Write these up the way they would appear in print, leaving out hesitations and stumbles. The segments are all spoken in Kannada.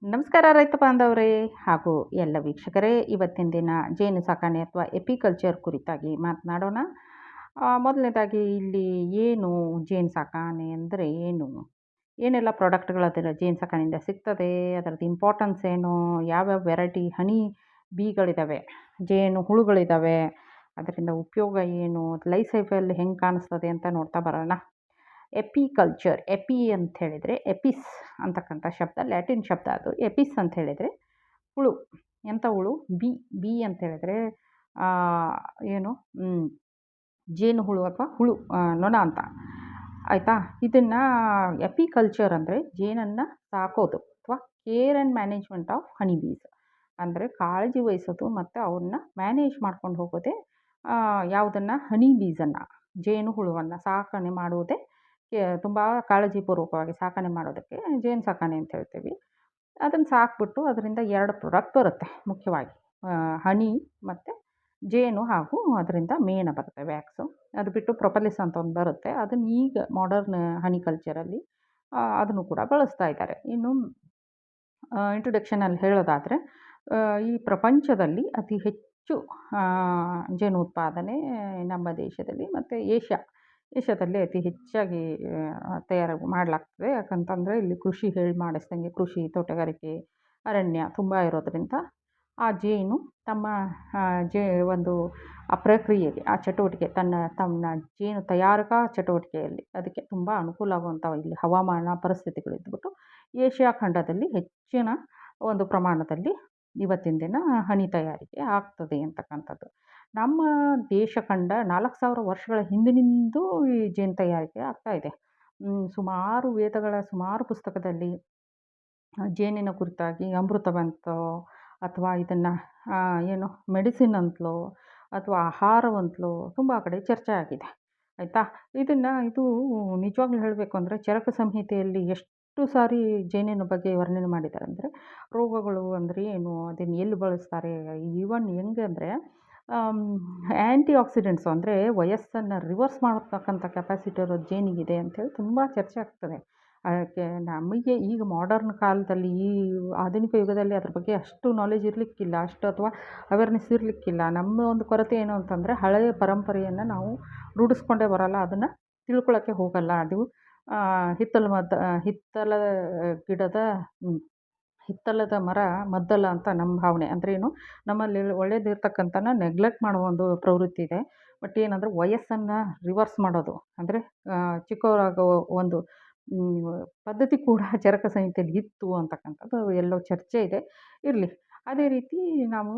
ನಮಸ್ಕಾರ ರೈತ ಬಾಂಧವರೇ ಹಾಗೂ ಎಲ್ಲ ವೀಕ್ಷಕರೇ, ಇವತ್ತಿನ ದಿನ ಜೇನು ಸಾಕಣೆ ಅಥವಾ ಎಪಿಕಲ್ಚರ್ ಕುರಿತಾಗಿ ಮಾತನಾಡೋಣ. ಮೊದಲನೇದಾಗಿ ಇಲ್ಲಿ ಏನು ಜೇನು ಸಾಕಣೆ ಅಂದರೆ ಏನು, ಏನೆಲ್ಲ ಪ್ರಾಡಕ್ಟ್ಗಳು ಅದರ ಜೇನು ಸಾಕಣೆಯಿಂದ ಸಿಗ್ತದೆ, ಅದರದ್ದು ಇಂಪಾರ್ಟೆನ್ಸ್ ಏನು, ಯಾವ್ಯಾವ ವೆರೈಟಿ ಹನಿ ಬೀಗಳಿದ್ದಾವೆ, ಜೇನು ಹುಳುಗಳಿದ್ದಾವೆ, ಅದರಿಂದ ಉಪಯೋಗ ಏನು, ಲೈಫ್ ಸೈಕಲ್ ಹೆಂಗೆ ಕಾಣಿಸ್ತದೆ ಅಂತ ನೋಡ್ತಾ ಬರೋಣ. ಎಪಿಕಲ್ಚರ್, ಎಪಿ ಅಂತ ಹೇಳಿದರೆ ಎಪಿಸ್ ಅಂತಕ್ಕಂಥ ಶಬ್ದ, ಲ್ಯಾಟಿನ್ ಶಬ್ದ ಅದು. ಎಪಿಸ್ ಅಂತ ಹೇಳಿದರೆ ಹುಳು. ಎಂಥ ಹುಳು? ಬಿ. ಬಿ ಅಂತ ಹೇಳಿದರೆ ಏನು ಜೇನು ಹುಳು ಅಥವಾ ಹುಳು, ನೊಣ ಅಂತ. ಆಯಿತಾ? ಇದನ್ನು ಎಪಿಕಲ್ಚರ್ ಅಂದರೆ ಜೇನನ್ನು ಸಾಕೋದು ಅಥವಾ care and management of honey bees, ಅಂದರೆ ಕಾಳಜಿ ವಹಿಸೋದು ಮತ್ತು ಅವನ್ನ ಮ್ಯಾನೇಜ್ ಮಾಡ್ಕೊಂಡು ಹೋಗೋದೇ ಯಾವುದನ್ನು, ಹನಿ ಬೀಸನ್ನು, ಜೇನು ಹುಳುವನ್ನು ಸಾಕಣೆ ಮಾಡುವುದೇ ತುಂಬ ಕಾಳಜಿಪೂರ್ವಕವಾಗಿ ಸಾಕಣೆ ಮಾಡೋದಕ್ಕೆ ಜೇನು ಸಾಕಣೆ ಅಂತ ಹೇಳ್ತೀವಿ. ಅದನ್ನು ಸಾಕ್ಬಿಟ್ಟು ಅದರಿಂದ 2 ಪ್ರಾಡಕ್ಟ್ ಬರುತ್ತೆ ಮುಖ್ಯವಾಗಿ, ಹನಿ ಮತ್ತು ಜೇನು, ಹಾಗೂ ಅದರಿಂದ ಮೇಣ ಬರುತ್ತೆ, ವ್ಯಾಕ್ಸು. ಅದು ಬಿಟ್ಟು ಪ್ರೊಪಲಿಸ್ ಅಂತ ಒಂದು ಬರುತ್ತೆ, ಅದನ್ನು ಈಗ ಮಾಡರ್ನ್ ಹನಿ ಕಲ್ಚರಲ್ಲಿ ಅದನ್ನು ಕೂಡ ಬಳಸ್ತಾ ಇದ್ದಾರೆ. ಇನ್ನು ಇಂಟ್ರೊಡಕ್ಷನಲ್ಲಿ ಹೇಳೋದಾದರೆ, ಈ ಪ್ರಪಂಚದಲ್ಲಿ ಅತಿ ಹೆಚ್ಚು ಜೇನು ಉತ್ಪಾದನೆ ನಮ್ಮ ದೇಶದಲ್ಲಿ ಮತ್ತು ಏಷ್ಯಾದಲ್ಲಿ ಅತಿ ಹೆಚ್ಚಾಗಿ ತಯಾರು ಮಾಡಲಾಗ್ತದೆ. ಯಾಕಂತಂದರೆ ಇಲ್ಲಿ ಕೃಷಿ ಮಾಡಿಸ್ದಂಗೆ ಕೃಷಿ, ತೋಟಗಾರಿಕೆ, ಅರಣ್ಯ ತುಂಬ ಇರೋದರಿಂದ ಆ ಜೇನು ತಮ್ಮ ಒಂದು ಆ ಪ್ರಕ್ರಿಯೆಗೆ, ಆ ಚಟುವಟಿಕೆ, ತನ್ನ ಜೇನು ತಯಾರಕಾ ಚಟುವಟಿಕೆಯಲ್ಲಿ ಅದಕ್ಕೆ ತುಂಬ ಅನುಕೂಲ ಆಗುವಂಥ ಇಲ್ಲಿ ಹವಾಮಾನ ಪರಿಸ್ಥಿತಿಗಳಿದ್ಬಿಟ್ಟು ಏಷ್ಯಾ ಖಂಡದಲ್ಲಿ ಹೆಚ್ಚಿನ ಒಂದು ಪ್ರಮಾಣದಲ್ಲಿ ಇವತ್ತಿನ ದಿನ ಹನಿ ತಯಾರಿಕೆ ಆಗ್ತದೆ ಅಂತಕ್ಕಂಥದ್ದು. ನಮ್ಮ ದೇಶ ಕಂಡ 4000 ವರ್ಷಗಳ ಹಿಂದಿನಿಂದೂ ಈ ಜೇನು ತಯಾರಿಕೆ ಆಗ್ತಾಯಿದೆ. ಸುಮಾರು ವೇದಗಳ ಸುಮಾರು ಪುಸ್ತಕದಲ್ಲಿ ಜೇನಿನ ಕುರಿತಾಗಿ ಅಮೃತವಂತೋ ಅಥವಾ ಇದನ್ನು ಏನು ಮೆಡಿಸಿನ್ ಅಂತಲೋ ಅಥವಾ ಆಹಾರವಂತಲೋ ತುಂಬ ಕಡೆ ಚರ್ಚೆ ಆಗಿದೆ. ಆಯಿತಾ? ಇದು ನಿಜವಾಗ್ಲೂ ಹೇಳಬೇಕು ಅಂದರೆ ಚರಕ ಸಂಹಿತೆಯಲ್ಲಿ ಎಷ್ಟು ಸಾರಿ ಜೇನಿನ ಬಗ್ಗೆ ವರ್ಣನೆ ಮಾಡಿದ್ದಾರೆ ಅಂದರೆ, ರೋಗಗಳು ಅಂದರೆ ಏನು, ಅದನ್ನು ಎಲ್ಲಿ ಬಳಸ್ತಾರೆ, ಈವನ್ ಹೆಂಗೆ ಅಂದರೆ ಆ್ಯಂಟಿ ಆಕ್ಸಿಡೆಂಟ್ಸು, ಅಂದರೆ ವಯಸ್ಸನ್ನು ರಿವರ್ಸ್ ಮಾಡತಕ್ಕಂಥ ಕೆಪಾಸಿಟಿ ಇರೋ ಜೇನಿಗಿದೆ ಅಂಥೇಳಿ ತುಂಬ ಚರ್ಚೆ ಆಗ್ತದೆ. ಅದಕ್ಕೆ ನಮಗೆ ಈಗ ಮಾಡರ್ನ್ ಕಾಲದಲ್ಲಿ, ಈ ಆಧುನಿಕ ಯುಗದಲ್ಲಿ ಅದ್ರ ಬಗ್ಗೆ ಅಷ್ಟು ನಾಲೆಜ್ ಇರಲಿಕ್ಕಿಲ್ಲ, ಅಷ್ಟು ಅಥವಾ ಅವೇರ್ನೆಸ್ ಇರಲಿಕ್ಕಿಲ್ಲ. ನಮ್ಮ ಒಂದು ಕೊರತೆ ಏನು ಅಂತಂದರೆ, ಹಳೆಯ ಪರಂಪರೆಯನ್ನು ನಾವು ರೂಢಿಸ್ಕೊಂಡೇ ಬರೋಲ್ಲ, ಅದನ್ನು ತಿಳ್ಕೊಳ್ಳೋಕ್ಕೆ ಹೋಗಲ್ಲ. ಅದು ಹಿತ್ತಲ ಗಿಡದ ಹಿತ್ತಲದ ಮರ ಮದ್ದಲ್ಲ ಅಂತ ನಮ್ಮ ಭಾವನೆ. ಅಂದರೆ ಏನು, ನಮ್ಮಲ್ಲಿ ಒಳ್ಳೇದಿರ್ತಕ್ಕಂಥನ ನೆಗ್ಲೆಕ್ಟ್ ಮಾಡೋ ಒಂದು ಪ್ರವೃತ್ತಿ ಇದೆ. ಬಟ್ ಏನಂದರೆ ವಯಸ್ಸನ್ನು ರಿವರ್ಸ್ ಮಾಡೋದು, ಅಂದರೆ ಚಿಕ್ಕವರಾಗೋ ಒಂದು ಪದ್ಧತಿ ಕೂಡ ಚರಕ ಸಂಹಿತೆಯಲ್ಲಿ ಇತ್ತು ಅಂತಕ್ಕಂಥದ್ದು ಎಲ್ಲೋ ಚರ್ಚೆ ಇದೆ. ಇರಲಿ. ಅದೇ ರೀತಿ ನಾವು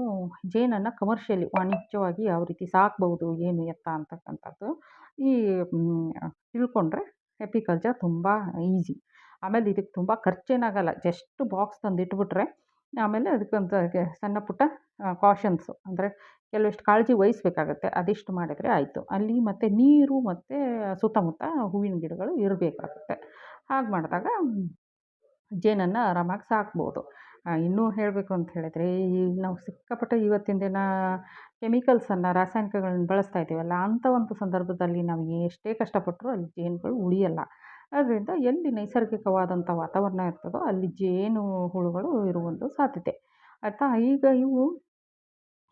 ಜೇನನ್ನು ಕಮರ್ಷಿಯಲಿ, ವಾಣಿಜ್ಯವಾಗಿ ಯಾವ ರೀತಿ ಸಾಕ್ಬೋದು, ಏನು ಎತ್ತ ಅಂತಕ್ಕಂಥದ್ದು ಈ ತಿಳ್ಕೊಂಡ್ರೆ ಎಪಿಕಲ್ಚರ್ ತುಂಬ ಈಸಿ. ಆಮೇಲೆ ಇದಕ್ಕೆ ತುಂಬ ಖರ್ಚೇನಾಗಲ್ಲ. ಜಸ್ಟ್ ಬಾಕ್ಸ್ ತಂದು ಇಟ್ಬಿಟ್ರೆ, ಆಮೇಲೆ ಅದಕ್ಕೊಂದು ಸಣ್ಣ ಪುಟ್ಟ ಕಾಷನ್ಸು, ಅಂದರೆ ಕೆಲವಿಷ್ಟು ಕಾಳಜಿ ವಹಿಸ್ಬೇಕಾಗತ್ತೆ. ಅದಿಷ್ಟು ಮಾಡಿದರೆ ಆಯಿತು. ಅಲ್ಲಿ ಮತ್ತು ನೀರು ಮತ್ತು ಸುತ್ತಮುತ್ತ ಹೂವಿನ ಗಿಡಗಳು ಇರಬೇಕಾಗುತ್ತೆ. ಹಾಗೆ ಮಾಡಿದಾಗ ಜೇನನ್ನು ಆರಾಮಾಗಿ ಸಾಕ್ಬೋದು. ಇನ್ನೂ ಹೇಳಬೇಕು ಅಂತ ಹೇಳಿದರೆ, ಈಗ ನಾವು ಸಿಕ್ಕಾಪಟ್ಟೆ ಇವತ್ತಿನ ದಿನ ಕೆಮಿಕಲ್ಸನ್ನು, ರಾಸಾಯನಿಕಗಳನ್ನ ಬಳಸ್ತಾ ಇದ್ದೀವಲ್ಲ, ಅಂಥ ಒಂದು ಸಂದರ್ಭದಲ್ಲಿ ನಾವು ಎಷ್ಟೇ ಕಷ್ಟಪಟ್ಟರೂ ಅಲ್ಲಿ ಜೇನುಗಳು ಉಳಿಯಲ್ಲ. ಅದರಿಂದ ಎಲ್ಲಿ ನೈಸರ್ಗಿಕವಾದಂಥ ವಾತಾವರಣ ಇರ್ತದೋ ಅಲ್ಲಿ ಜೇನು ಹುಳುಗಳು ಇರುವಂಥ ಸಾಧ್ಯತೆ. ಆಯಿತಾ? ಈಗ ಇವು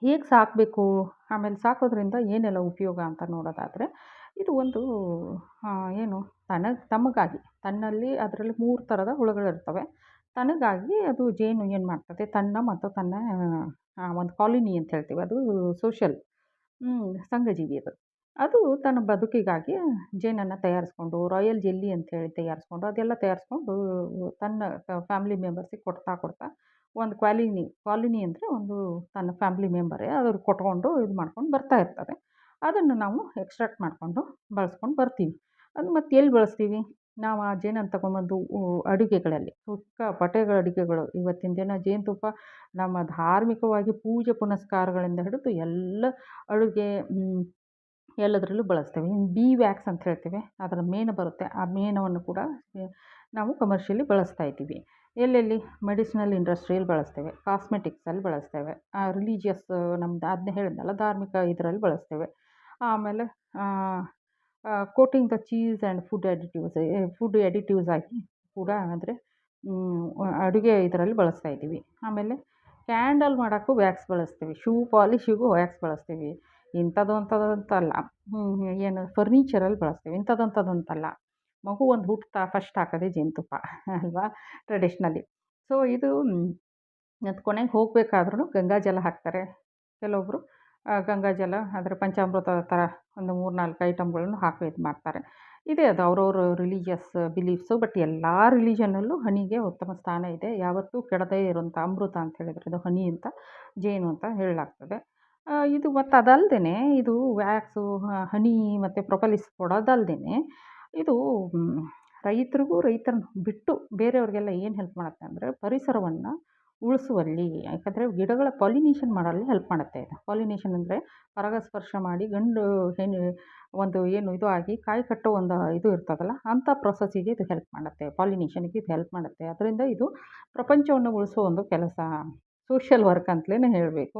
ಹೇಗೆ ಸಾಕಬೇಕು, ಆಮೇಲೆ ಸಾಕೋದ್ರಿಂದ ಏನೆಲ್ಲ ಉಪಯೋಗ ಅಂತ ನೋಡೋದಾದರೆ, ಇದು ಒಂದು ಏನು, ತಮಗಾಗಿ, ಅದರಲ್ಲಿ 3 ಥರದ ಹುಳುಗಳಿರ್ತವೆ. ತನಗಾಗಿ ಅದು ಜೇನು ಏನು ಮಾಡ್ತದೆ, ಮತ್ತು ತನ್ನ ಒಂದು ಕಾಲೋನಿ ಅಂತ ಹೇಳ್ತೀವಿ, ಅದು ಸೋಷಿಯಲ್ ಸಂಘಜೀವಿ ಅದು. ಅದು ತನ್ನ ಬದುಕಿಗಾಗಿ ಜೇನನ್ನು ತಯಾರಿಸ್ಕೊಂಡು, ರಾಯಲ್ ಜೆಲ್ಲಿ ಅಂತೇಳಿ ತಯಾರಿಸ್ಕೊಂಡು, ಅದೆಲ್ಲ ತಯಾರಿಸ್ಕೊಂಡು ತನ್ನ ಫ್ಯಾಮಿಲಿ ಮೆಂಬರ್ಸಿಗೆ ಕೊಡ್ತಾ ಒಂದು ಕಾಲೋನಿ ಅಂದರೆ ಒಂದು ತನ್ನ ಫ್ಯಾಮಿಲಿ ಮೆಂಬರೇ ಅದ್ರ ಕೊಟ್ಕೊಂಡು ಇದು ಮಾಡ್ಕೊಂಡು ಬರ್ತಾ ಇರ್ತದೆ. ಅದನ್ನು ನಾವು ಎಕ್ಸ್ಟ್ರಾಕ್ಟ್ ಮಾಡಿಕೊಂಡು ಬಳಸ್ಕೊಂಡು ಬರ್ತೀವಿ. ಅದು ಮತ್ತೆ ಎಲ್ಲಿ ಬಳಸ್ತೀವಿ ನಾವು? ಆ ಜೇನನ್ನು ತಗೊಂಬಂದು ಅಡುಗೆಗಳಲ್ಲಿ, ಸಿಕ್ಕಾಪಟ್ಟೆ ಅಡುಗೆಗಳು ಇವತ್ತಿನ ದಿನ ಜೇನುತುಪ್ಪ ನಮ್ಮ ಧಾರ್ಮಿಕವಾಗಿ ಪೂಜೆ ಪುನಸ್ಕಾರಗಳಿಂದ ಹಿಡಿದು ಎಲ್ಲ ಅಡುಗೆ ಎಲ್ಲದರಲ್ಲೂ ಬಳಸ್ತೇವೆ. ಇನ್ನು ಬಿ ವ್ಯಾಕ್ಸ್ ಅಂತ ಹೇಳ್ತೇವೆ, ಅದರ ಮೇಣ ಬರುತ್ತೆ. ಆ ಮೇಣವನ್ನು ಕೂಡ ನಾವು ಕಮರ್ಷಿಯಲಿ ಬಳಸ್ತಾ ಇದ್ದೀವಿ. ಎಲ್ಲೆಲ್ಲಿ? ಮೆಡಿಸಿನಲ್ ಇಂಡಸ್ಟ್ರಿಯಲ್ಲಿ ಬಳಸ್ತೇವೆ, ಕಾಸ್ಮೆಟಿಕ್ಸಲ್ಲಿ ಬಳಸ್ತೇವೆ, ರಿಲಿಜಿಯಸ್ ನಮ್ದು ಅದನ್ನೇ ಹೇಳಿದ್ನಲ್ಲ, ಧಾರ್ಮಿಕ ಇದರಲ್ಲಿ ಬಳಸ್ತೇವೆ. ಆಮೇಲೆ coating the cheese and food additives ಆಗಿ ಕೂಡ, ಅಂದರೆ ಅಡುಗೆ ಇದರಲ್ಲಿ ಬಳಸ್ತಾ ಇದ್ದೀವಿ. ಆಮೇಲೆ ಕ್ಯಾಂಡಲ್ ಮಾಡೋಕ್ಕೂ ವ್ಯಾಕ್ಸ್ ಬಳಸ್ತೀವಿ. ಶೂ ಪಾಲಿಶಿಗೂ ವ್ಯಾಕ್ಸ್ ಬಳಸ್ತೀವಿ. ಇಂಥದ್ದು ಅಂಥದ್ದು ಅಂತಲ್ಲ. ಏನು ಫರ್ನಿಚರಲ್ಲಿ ಬಳಸ್ತೀವಿ. ಇಂಥದ್ದು ಅಂಥದ್ದು ಅಂತಲ್ಲ. ಮಗು ಒಂದು ಹುಟ್ತಾ ಫಸ್ಟ್ ಹಾಕೋದೇ ಜೇನುತುಪ್ಪ ಅಲ್ವಾ ಟ್ರೆಡಿಷ್ನಲಿ. ಸೊ ಇದು ಅದು ಕೊನೆಗೆ ಹೋಗಬೇಕಾದ್ರೂ ಗಂಗಾಜಲ ಹಾಕ್ತಾರೆ. ಕೆಲವೊಬ್ಬರು ಗಂಗಾಜಲ ಅಂದರೆ ಪಂಚಾಮೃತ ಥರ ಒಂದು 3, 4 ಐಟಮ್ಗಳನ್ನು ಹಾಕಿ ಇದು ಮಾಡ್ತಾರೆ. ಇದೆ ಅದು ಅವ್ರವ್ರ ರಿಲಿಜಿಯಸ್ ಬಿಲೀಫ್ಸು. ಬಟ್ ಎಲ್ಲ ರಿಲಿಜನ್ನಲ್ಲೂ ಹನಿಗೆ ಉತ್ತಮ ಸ್ಥಾನ ಇದೆ. ಯಾವತ್ತೂ ಕೆಡದೇ ಇರೋಂಥ ಅಮೃತ ಅಂತ ಹೇಳಿದರೆ ಇದು ಹನಿ ಅಂತ, ಜೇನು ಅಂತ ಹೇಳಲಾಗ್ತದೆ. ಇದು ಮತ್ತು ಅದಲ್ಲದೆ ಇದು ವ್ಯಾಕ್ಸು, ಹನಿ ಮತ್ತು ಪ್ರೊಪಲಿಸ್ ಕೊಡೋದಲ್ಲದೆ ಇದು ರೈತರಿಗೂ ರೈತರನ್ನ ಬಿಟ್ಟು ಬೇರೆಯವ್ರಿಗೆಲ್ಲ ಏನು ಹೆಲ್ಪ್ ಮಾಡುತ್ತೆ ಅಂದರೆ ಪರಿಸರವನ್ನು ಉಳಿಸುವಲ್ಲಿ. ಯಾಕಂದರೆ ಗಿಡಗಳ ಪಾಲಿನೇಷನ್ ಮಾಡಲು ಹೆಲ್ಪ್ ಮಾಡುತ್ತೆ ಇದು. ಪಾಲಿನೇಷನ್ ಅಂದರೆ ಪರಾಗಸ್ಪರ್ಶ ಮಾಡಿ ಗಂಡು ಹೆಣ್ಣು ಒಂದು ಏನು ಇದು ಆಗಿ ಕಾಯಿ ಕಟ್ಟೋ ಒಂದು ಇದು ಇರ್ತದಲ್ಲ, ಅಂಥ ಪ್ರೊಸೆಸ್ಸಿಗೆ ಇದು ಹೆಲ್ಪ್ ಮಾಡುತ್ತೆ. ಪಾಲಿನೇಷನ್ಗೆ ಇದು ಹೆಲ್ಪ್ ಮಾಡುತ್ತೆ. ಅದರಿಂದ ಇದು ಪ್ರಪಂಚವನ್ನು ಉಳಿಸೋ ಒಂದು ಕೆಲಸ, ಸೋಷಿಯಲ್ ವರ್ಕ್ ಅಂತಲೇ ಹೇಳಬೇಕು.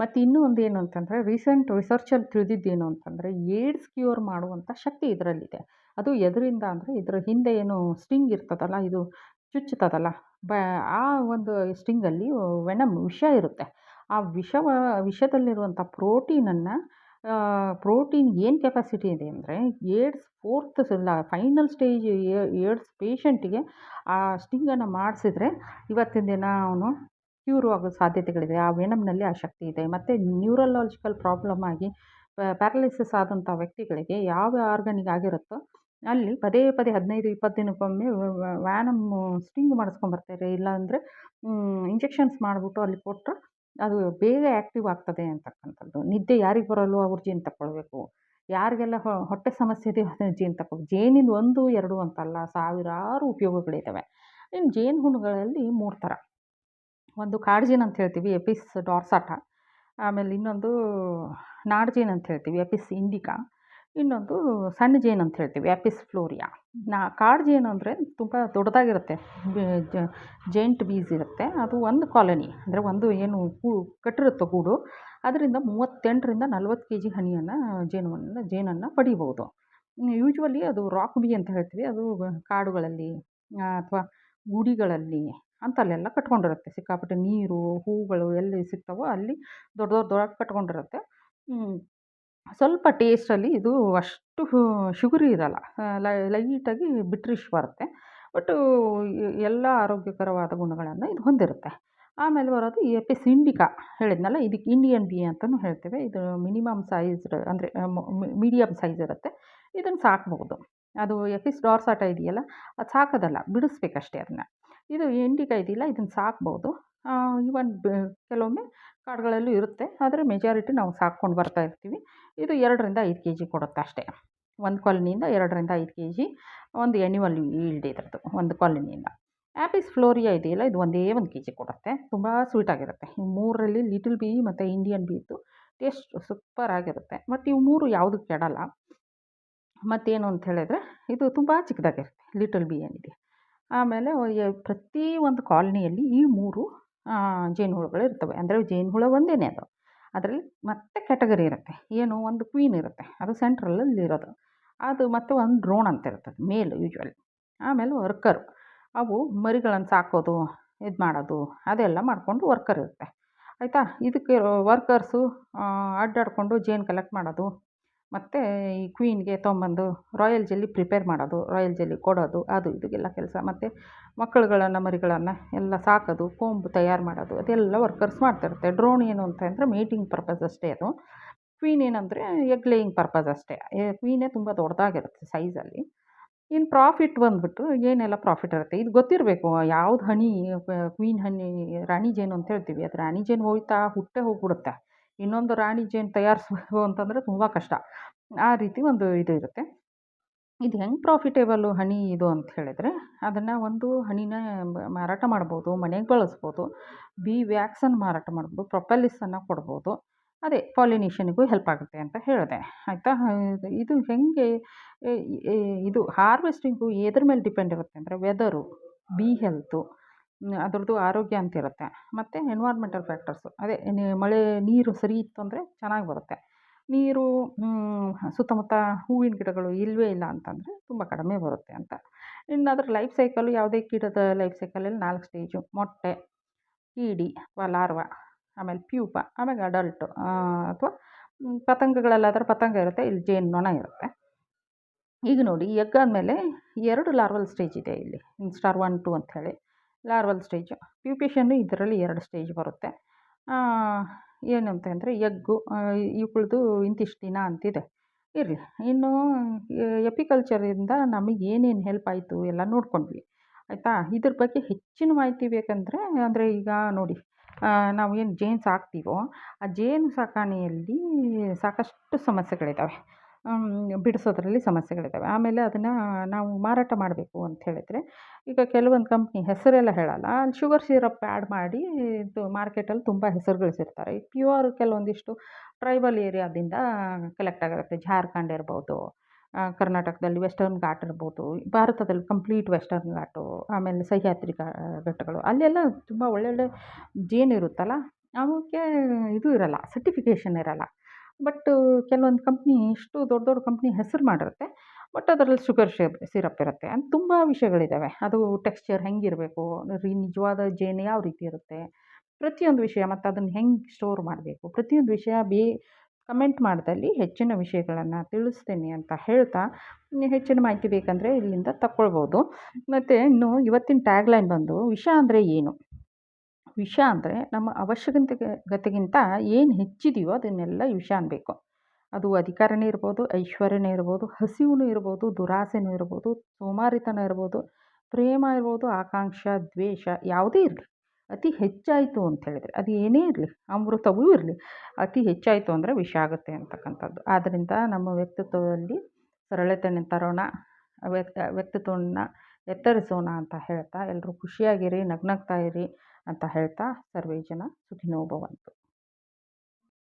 ಮತ್ತು ಇನ್ನೂ ಒಂದು ಏನು ಅಂತಂದರೆ ರೀಸೆಂಟ್ ರಿಸರ್ಚಲ್ಲಿ ತಿಳಿದಿದ್ದೇನು ಅಂತಂದರೆ ಏಡ್ಸ್ ಕ್ಯೂರ್ ಮಾಡುವಂಥ ಶಕ್ತಿ ಇದರಲ್ಲಿದೆ. ಅದು ಎದರಿಂದ ಅಂದರೆ ಇದರ ಹಿಂದೆ ಏನು ಸ್ಟಿಂಗ್ ಇರ್ತದಲ್ಲ, ಇದು ಚುಚ್ಚುತ್ತದಲ್ಲ, ಆ ಒಂದು ಸ್ಟಿಂಗಲ್ಲಿ ವೆನಮ್ ವಿಷ ಇರುತ್ತೆ. ಆ ವಿಷದಲ್ಲಿರುವಂಥ ಪ್ರೋಟೀನ್ ಏನು ಕೆಪಾಸಿಟಿ ಇದೆ ಅಂದರೆ ಏಡ್ಸ್ ಫೈನಲ್ ಸ್ಟೇಜ್ ಏಡ್ಸ್ ಪೇಷಂಟಿಗೆ ಆ ಸ್ಟಿಂಗನ್ನು ಮಾಡಿಸಿದ್ರೆ ಇವತ್ತಿನ ದಿನ ಅವನು ಕ್ಯೂರ್ ಆಗೋ ಸಾಧ್ಯತೆಗಳಿದೆ. ಆ ವೆನಮ್ನಲ್ಲಿ ಆ ಶಕ್ತಿ ಇದೆ. ಮತ್ತು ನ್ಯೂರಲಾಜಿಕಲ್ ಪ್ರಾಬ್ಲಮ್ ಆಗಿ ಪ್ಯಾರಲಿಸಿಸ್ ಆದಂಥ ವ್ಯಕ್ತಿಗಳಿಗೆ ಯಾವ ಆರ್ಗನಿಗೆ ಆಗಿರುತ್ತೋ ಅಲ್ಲಿ ಪದೇ ಪದೇ 15-20 ದಿನಕ್ಕೊಮ್ಮೆ ಸ್ಟಿಂಗ್ ಮಾಡಿಸ್ಕೊಂಬರ್ತಾರೆ. ಇಲ್ಲಾಂದರೆ ಇಂಜೆಕ್ಷನ್ಸ್ ಮಾಡಿಬಿಟ್ಟು ಅಲ್ಲಿ ಕೊಟ್ಟರೆ ಅದು ಬೇಗ ಆ್ಯಕ್ಟಿವ್ ಆಗ್ತದೆ ಅಂತಕ್ಕಂಥದ್ದು. ನಿದ್ದೆ ಯಾರಿಗೆ ಬರಲ್ವೋ ಅವ್ರು ಜೇನು ತಗೊಳ್ಬೇಕು. ಯಾರಿಗೆಲ್ಲ ಹೊಟ್ಟೆ ಸಮಸ್ಯೆ ಇದೆಯೋ ಅದನ್ನು ಜೇನು ತಗೊಳ್ಬೇಕು. ಜೇನಿಂದ 1, 2 ಅಂತಲ್ಲ, ಸಾವಿರಾರು ಉಪಯೋಗಗಳಿದ್ದಾವೆ. ಇನ್ನು ಜೇನುಹುಳುಗಳಲ್ಲಿ 3 ಥರ. ಒಂದು ಕಾಡು ಜೇನು ಅಂತ ಹೇಳ್ತೀವಿ, ಎಪಿಸ್ ಡಾರ್ಸಾಟಾ. ಆಮೇಲೆ ಇನ್ನೊಂದು ನಾಡು ಜೇನು ಅಂತ ಹೇಳ್ತೀವಿ, ಎಪಿಸ್ ಇಂಡಿಕಾ. ಇನ್ನೊಂದು ಸಣ್ಣ ಜೇನು ಅಂತ ಹೇಳ್ತೀವಿ, ಎಪಿಸ್ ಫ್ಲೋರಿಯಾ. ಕಾಡು ಜೇನು ಅಂದರೆ ತುಂಬ ದೊಡ್ಡದಾಗಿರುತ್ತೆ. ಜೈಂಟ್ ಬೀಸ್ ಇರುತ್ತೆ. ಅದು ಒಂದು ಕಾಲನಿ ಅಂದರೆ ಒಂದು ಏನು ಕಟ್ಟಿರುತ್ತೋ ಗೂಡು, ಅದರಿಂದ 38ರಿಂದ 40 kg ಹನಿಯನ್ನು ಜೇನನ್ನು ಪಡಿಬೋದು. ಯೂಶ್ವಲಿ ಅದು ರಾಕ್ ಬೀ ಅಂತ ಹೇಳ್ತೀವಿ. ಅದು ಕಾಡುಗಳಲ್ಲಿ ಅಥವಾ ಗುಡಿಗಳಲ್ಲಿ ಅಂತಲ್ಲೆಲ್ಲ ಕಟ್ಕೊಂಡಿರುತ್ತೆ. ಸಿಕ್ಕಾಪಟ್ಟೆ ನೀರು, ಹೂಗಳು ಎಲ್ಲಿ ಸಿಗ್ತವೋ ಅಲ್ಲಿ ದೊಡ್ಡ ಕಟ್ಕೊಂಡಿರುತ್ತೆ. ಸ್ವಲ್ಪ ಟೇಸ್ಟಲ್ಲಿ ಇದು ಅಷ್ಟು ಶುಗರಿ ಇರಲ್ಲ. ಲೈಟಾಗಿ ಬಿಟ್ರಿಶ್ ಬರುತ್ತೆ. ಬಟ್ಟು ಎಲ್ಲ ಆರೋಗ್ಯಕರವಾದ ಗುಣಗಳನ್ನು ಇದು ಹೊಂದಿರುತ್ತೆ. ಆಮೇಲೆ ಬರೋದು ಈ ಎಪಿಸ್ ಇಂಡಿಕಾ ಹೇಳಿದ್ನಲ್ಲ, ಇದಕ್ಕೆ ಇಂಡಿಯನ್ ಬೀ ಅಂತಲೂ ಹೇಳ್ತೇವೆ. ಇದು ಮಿನಿಮಮ್ ಸೈಜ್ ಅಂದರೆ ಮೀಡಿಯಮ್ ಸೈಜ್ ಇರುತ್ತೆ. ಇದನ್ನು ಸಾಕ್ಬೋದು. ಅದು ಎಪಿಸ್ ಡಾರ್ಸಾಟಾ ಇದೆಯಲ್ಲ, ಅದು ಸಾಕೋದಲ್ಲ, ಬಿಡಿಸ್ಬೇಕಷ್ಟೇ ಅದನ್ನು. ಇದು ಇಂಡಿಕಾ ಇದೆಯಲ್ಲ, ಇದನ್ನು ಸಾಕ್ಬೋದು. ಈವನ್ ಕೆಲವೊಮ್ಮೆ ಕಾಡುಗಳಲ್ಲೂ ಇರುತ್ತೆ. ಆದರೆ ಮೆಜಾರಿಟಿ ನಾವು ಸಾಕ್ಕೊಂಡು ಬರ್ತಾ ಇರ್ತೀವಿ. ಇದು 2ರಿಂದ 5 kg ಕೊಡುತ್ತೆ ಅಷ್ಟೇ. ಒಂದು ಕಾಲನಿಯಿಂದ 2ರಿಂದ 5 kg ಒಂದು ಆ್ಯನ್ಯುವಲ್ ಈಲ್ಡ್ ಇದ್ರದ್ದು ಒಂದು ಕಾಲನಿಯಿಂದ. ಆ್ಯಪಿಸ್ ಫ್ಲೋರಿಯಾ ಇದೆಯಲ್ಲ, ಇದು ಒಂದೇ 1 kg ಕೊಡುತ್ತೆ. ತುಂಬ ಸ್ವೀಟಾಗಿರುತ್ತೆ. ಈ 3ರಲ್ಲಿ ಲಿಟಲ್ ಬೀ ಮತ್ತು ಇಂಡಿಯನ್ ಬೀದು ಟೇಸ್ಟ್ ಸೂಪರ್ ಆಗಿರುತ್ತೆ. ಬಟ್ ಇವು 3 ಯಾವುದೂ ಕೆಡಲ್ಲ. ಮತ್ತೇನು ಅಂತ ಹೇಳಿದ್ರೆ ಇದು ತುಂಬ ಚಿಕ್ಕದಾಗಿರುತ್ತೆ ಲಿಟಲ್ ಬಿ ಏನಿದೆ. ಆಮೇಲೆ ಪ್ರತಿ ಒಂದು ಕಾಲನಿಯಲ್ಲಿ ಈ 3 ಜೇನುಹುಳುಗಳು ಇರ್ತವೆ. ಅಂದರೆ ಜೇನುಹುಳ ಒಂದೇ ಅದು. ಅದರಲ್ಲಿ ಮತ್ತೆ ಕ್ಯಾಟಗರಿ ಇರುತ್ತೆ. ಏನು, ಒಂದು ಕ್ವೀನ್ ಇರುತ್ತೆ, ಅದು ಸೆಂಟ್ರಲಲ್ಲಿ ಇರೋದು. ಅದು ಮತ್ತು ಒಂದು ಡ್ರೋನ್ ಅಂತ ಇರ್ತದೆ, ಮೇಲ್ ಯೂಶ್ವಲಿ. ಆಮೇಲೆ ವರ್ಕರು, ಅವು ಮರಿಗಳನ್ನು ಸಾಕೋದು, ಇದು ಮಾಡೋದು ಅದೆಲ್ಲ ಮಾಡಿಕೊಂಡು ವರ್ಕರ್ ಇರುತ್ತೆ. ಆಯಿತಾ. ಇದಕ್ಕೆ ವರ್ಕರ್ಸು ಅಡ್ಡಾಡಿಕೊಂಡು ಜೇನು ಕಲೆಕ್ಟ್ ಮಾಡೋದು, ಮತ್ತು ಈ ಕ್ವೀನ್ಗೆ ತೊಗೊಂಬಂದು ರಾಯಲ್ ಜೆಲ್ಲಿ ಪ್ರಿಪೇರ್ ಮಾಡೋದು, ರಾಯಲ್ ಜೆಲ್ಲಿ ಕೊಡೋದು, ಅದು ಇದಕ್ಕೆಲ್ಲ ಕೆಲಸ. ಮತ್ತು ಮರಿಗಳನ್ನು ಎಲ್ಲ ಸಾಕೋದು, ಕೊಂಬು ತಯಾರು ಮಾಡೋದು, ಅದೆಲ್ಲ ವರ್ಕರ್ಸ್ ಮಾಡ್ತಿರುತ್ತೆ. ಡ್ರೋನ್ ಏನು ಅಂತ ಅಂದರೆ ಮೇಟಿಂಗ್ ಪರ್ಪಸ್ ಅಷ್ಟೇ ಅದು. ಕ್ವೀನ್ ಏನಂದರೆ ಎಗ್ ಲೇಯಿಂಗ್ ಪರ್ಪಸ್ ಅಷ್ಟೇ. ಕ್ವೀನೇ ತುಂಬ ದೊಡ್ಡದಾಗಿರುತ್ತೆ ಸೈಜಲ್ಲಿ. ಇನ್ನು ಪ್ರಾಫಿಟ್ ಬಂದುಬಿಟ್ಟು ಏನೆಲ್ಲ ಪ್ರಾಫಿಟ್ ಇರುತ್ತೆ ಇದು ಗೊತ್ತಿರಬೇಕು. ಯಾವ್ದು ಹನಿ ಕ್ವೀನ್ ಹನಿ, ರಾಣಿ ಜೇನು ಅಂತ ಹೇಳ್ತೀವಿ, ಅದು ರಾಣಿ ಜೇನು ಹೋಗ್ತಾ ಹೋಗ್ಬಿಡುತ್ತೆ. ಇನ್ನೊಂದು ರಾಣಿ ಜೇನು ತಯಾರಿಸ್ಬೇಕು ಅಂತಂದರೆ ತುಂಬ ಕಷ್ಟ. ಆ ರೀತಿ ಒಂದು ಇದು ಇರುತ್ತೆ. ಇದು ಹೆಂಗೆ ಪ್ರಾಫಿಟೇಬಲ್ಲು ಹನಿ ಇದು ಅಂತ ಹೇಳಿದರೆ, ಅದನ್ನು ಒಂದು ಹನಿನ ಮಾರಾಟ ಮಾಡ್ಬೋದು, ಮನೆಗೆ ಬಳಸ್ಬೋದು, ಬೀ ವ್ಯಾಕ್ಸನ್ನು ಮಾರಾಟ ಮಾಡ್ಬೋದು, ಪ್ರೊಪೆಲ್ಲಿಸನ್ನು ಕೊಡ್ಬೋದು. ಅದೇ ಪಾಲಿನೇಷನ್ನಿಗೂ ಹೆಲ್ಪ್ ಆಗುತ್ತೆ ಅಂತ ಹೇಳಿದೆ. ಆಯಿತಾ. ಇದು ಹೇಗೆ ಇದು ಹಾರ್ವೆಸ್ಟಿಂಗು ಎದ್ರ ಮೇಲೆ ಡಿಪೆಂಡ್ ಇರುತ್ತೆ ಅಂದರೆ ವೆದರು, ಬೀ ಹೆಲ್ತು, ಅದರದ್ದು ಆರೋಗ್ಯ ಅಂತ ಇರುತ್ತೆ. ಮತ್ತು ಎನ್ವೈರ್ಮೆಂಟಲ್ ಫ್ಯಾಕ್ಟರ್ಸು, ಅದೇ ಮಳೆ ನೀರು ಸರಿ ಇತ್ತು ಅಂದರೆ ಚೆನ್ನಾಗಿ ಬರುತ್ತೆ. ನೀರು ಸುತ್ತಮುತ್ತ ಹೂವಿನ ಗಿಡಗಳು ಇಲ್ಲವೇ ಇಲ್ಲ ಅಂತಂದರೆ ತುಂಬ ಕಡಿಮೆ ಬರುತ್ತೆ ಅಂತ. ಇನ್ನು ಅದರ ಲೈಫ್ ಸೈಕಲ್ ಯಾವುದೇ ಗಿಡದ ಲೈಫ್ ಸೈಕಲಲ್ಲಿ 4 ಸ್ಟೇಜು: ಮೊಟ್ಟೆ, ಈಡಿ ಅಥವಾ ಲಾರ್ವಾ, ಆಮೇಲೆ ಪ್ಯೂಪ, ಆಮೇಲೆ ಅಡಲ್ಟು ಅಥವಾ ಪತಂಗಗಳಲ್ಲಾದ್ರೆ ಪತಂಗ ಇರುತ್ತೆ, ಇಲ್ಲಿ ಜೇನ್ನೊಣ ಇರುತ್ತೆ. ಈಗ ನೋಡಿ, ಎಗ್ ಆದಮೇಲೆ 2 ಲಾರ್ವಲ್ ಸ್ಟೇಜ್ ಇದೆ ಇಲ್ಲಿ, ಇನ್‌ಸ್ಟಾರ್ 1, 2 ಅಂತ ಹೇಳಿ. ಲಾರ್ವಲ್ ಸ್ಟೇಜು, ಪ್ಯೂಪೇಷನ್ನು ಇದರಲ್ಲಿ 2 ಸ್ಟೇಜ್ ಬರುತ್ತೆ. ಏನಂತ ಅಂದರೆ ಎಗ್ಗು ಇವುಗಳ್ದು ಇಂತಿಷ್ಟು ದಿನ ಅಂತಿದೆ. ಇರಲಿ, ಇನ್ನು ಎಪಿಕಲ್ಚರಿಂದ ನಮಗೆ ಏನೇನು ಹೆಲ್ಪ್ ಆಯಿತು ಎಲ್ಲ ನೋಡ್ಕೊಂಡ್ವಿ, ಆಯಿತಾ? ಇದ್ರ ಬಗ್ಗೆ ಹೆಚ್ಚಿನ ಮಾಹಿತಿ ಬೇಕಂದರೆ, ಅಂದರೆ ಈಗ ನೋಡಿ, ನಾವು ಏನು ಜೇನು ಸಾಕ್ತೀವೋ ಆ ಜೇನು ಸಾಕಾಣೆಯಲ್ಲಿ ಸಾಕಷ್ಟು ಸಮಸ್ಯೆಗಳಿದ್ದಾವೆ. ಬಿಡಿಸೋದ್ರಲ್ಲಿ ಸಮಸ್ಯೆಗಳಿದ್ದಾವೆ. ಆಮೇಲೆ ಅದನ್ನು ನಾವು ಮಾರಾಟ ಮಾಡಬೇಕು ಅಂತ ಹೇಳಿದರೆ, ಈಗ ಕೆಲವೊಂದು ಕಂಪ್ನಿ ಹೆಸರೆಲ್ಲ ಹೇಳಲ್ಲ, ಅಲ್ಲಿ ಶುಗರ್ ಸಿರಪ್ ಆ್ಯಡ್ ಮಾಡಿ ಇದು ಮಾರ್ಕೆಟಲ್ಲಿ ತುಂಬ ಹೆಸರು ಗಳಿಸಿರ್ತಾರೆ. ಈ ಪ್ಯೂರ್ ಕೆಲವೊಂದಿಷ್ಟು ಟ್ರೈಬಲ್ ಏರಿಯಾದಿಂದ ಕಲೆಕ್ಟ್ ಆಗಿರುತ್ತೆ. ಜಾರ್ಖಂಡ್ ಇರ್ಬೋದು, ಕರ್ನಾಟಕದಲ್ಲಿ ವೆಸ್ಟರ್ನ್ ಘಾಟ್ ಇರ್ಬೋದು, ಭಾರತದಲ್ಲಿ ಕಂಪ್ಲೀಟ್ ವೆಸ್ಟರ್ನ್ ಘಾಟು, ಆಮೇಲೆ ಸಹ್ಯಾದ್ರಿ ಘಟ್ಟಗಳು, ಅಲ್ಲೆಲ್ಲ ತುಂಬ ಒಳ್ಳೊಳ್ಳೆ ಜೇನು ಇರುತ್ತಲ್ಲ, ಅವಕ್ಕೆ ಇದು ಇರಲ್ಲ, ಸರ್ಟಿಫಿಕೇಷನ್ ಇರಲ್ಲ. ಬಟ್ ಕೆಲವೊಂದು ಕಂಪ್ನಿ ಇಷ್ಟು ದೊಡ್ಡ ದೊಡ್ಡ ಕಂಪ್ನಿ ಹೆಸರು ಮಾಡಿರುತ್ತೆ, ಬಟ್ ಅದರಲ್ಲಿ ಶುಗರ್ ಸಿರಪ್ ಇರುತ್ತೆ. ಅಂತ ತುಂಬ ವಿಷಯಗಳಿದ್ದಾವೆ. ಅದು ಟೆಕ್ಸ್ಚರ್ ಹೆಂಗಿರಬೇಕು, ನಿಜವಾದ ಜೇನು ಯಾವ ರೀತಿ ಇರುತ್ತೆ, ಪ್ರತಿಯೊಂದು ವಿಷಯ, ಮತ್ತು ಅದನ್ನು ಹೆಂಗೆ ಸ್ಟೋರ್ ಮಾಡಬೇಕು, ಪ್ರತಿಯೊಂದು ವಿಷಯ ಕಮೆಂಟ್ ಮಾಡ್ದಲ್ಲಿ ಹೆಚ್ಚಿನ ವಿಷಯಗಳನ್ನು ತಿಳಿಸ್ತೀನಿ ಅಂತ ಹೇಳ್ತಾ, ಹೆಚ್ಚಿನ ಮಾಹಿತಿ ಬೇಕಂದರೆ ಇಲ್ಲಿಂದ ತಗೊಳ್ಬೋದು. ಮತ್ತು ಇನ್ನು ಇವತ್ತಿನ ಟ್ಯಾಗ್ಲೈನ್ ಬಂದು, ವಿಷ ಅಂದರೆ ಏನು? ವಿಷ ಅಂದರೆ ನಮ್ಮ ಗತಿಗಿಂತ ಏನು ಹೆಚ್ಚಿದೆಯೋ ಅದನ್ನೆಲ್ಲ ವಿಷ ಅನ್ನಬೇಕು. ಅದು ಅಧಿಕಾರನೇ ಇರ್ಬೋದು, ಐಶ್ವರ್ಯನೇ ಇರ್ಬೋದು, ಹಸಿವು ಇರ್ಬೋದು, ದುರಾಸೆನೂ ಇರ್ಬೋದು, ಸೋಮಾರಿತನ ಇರ್ಬೋದು, ಪ್ರೇಮ ಇರ್ಬೋದು, ಆಕಾಂಕ್ಷ, ದ್ವೇಷ, ಯಾವುದೇ ಇರಲಿ. ಅತಿ ಹೆಚ್ಚಾಯಿತು ಅಂತ ಹೇಳಿದರೆ, ಅದು ಏನೇ ಇರಲಿ, ಅಮೃತವೂ ಇರಲಿ, ಅತಿ ಹೆಚ್ಚಾಯಿತು ಅಂದರೆ ವಿಷ ಆಗುತ್ತೆ ಅಂತಕ್ಕಂಥದ್ದು. ಆದ್ದರಿಂದ ನಮ್ಮ ವ್ಯಕ್ತಿತ್ವದಲ್ಲಿ ಸರಳತೆಯನ್ನು ತರೋಣ, ವ್ಯಕ್ತಿತ್ವವನ್ನು ಎತ್ತರಿಸೋಣ ಅಂತ ಹೇಳ್ತಾ, ಎಲ್ಲರೂ ಖುಷಿಯಾಗಿರಿ, ನಗ್ನಗ್ತಾ ಇರಿ ಅಂತ ಹೇಳ್ತಾ, ಸರ್ವೇ ಜನ ಸುಖಿನೋ ಭವಂತು.